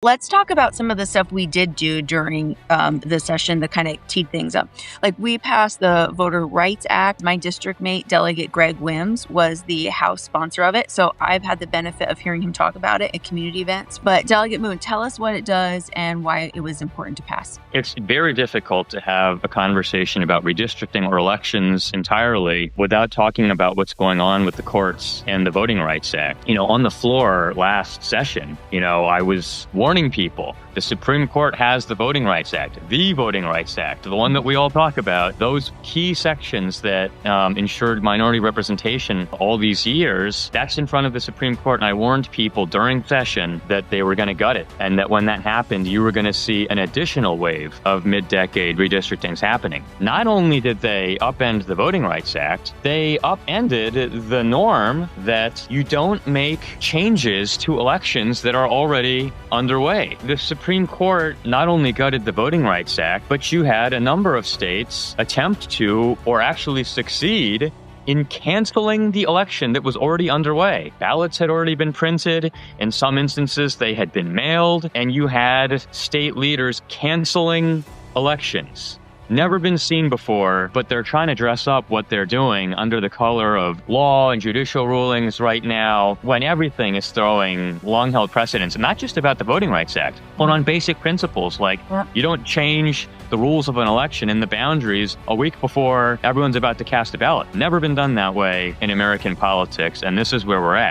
Let's talk about some of the stuff we did do during the session that kind of teed things up. Like we passed the Voter Rights Act. My district mate, Delegate Greg Wims, was the House sponsor of it. So I've had the benefit of hearing him talk about it at community events. But Delegate Moon, tell us what it does and why it was important to pass. It's very difficult to have a conversation about redistricting or elections entirely without talking about what's going on with the courts and the Voting Rights Act. On the floor last session, I was warning people, the Supreme Court has the Voting Rights Act, the Voting Rights Act, the one that we all talk about, those key sections that ensured minority representation all these years, that's in front of the Supreme Court. And I warned people during session that they were going to gut it. And that when that happened, you were going to see an additional wave of mid-decade redistrictings happening. Not only did they upend the Voting Rights Act, they upended the norm that you don't make changes to elections that are already underway. The Supreme Court not only gutted the Voting Rights Act, but you had a number of states attempt to, or actually succeed, in canceling the election that was already underway. Ballots had already been printed. In some instances, they had been mailed, and you had state leaders canceling elections. Never been seen before, but they're trying to dress up what they're doing under the color of law and judicial rulings right now, when everything is throwing long-held precedents, not just about the Voting Rights Act, but on basic principles like you don't change the rules of an election and the boundaries a week before everyone's about to cast a ballot. Never been done that way in American politics, and this is where we're at.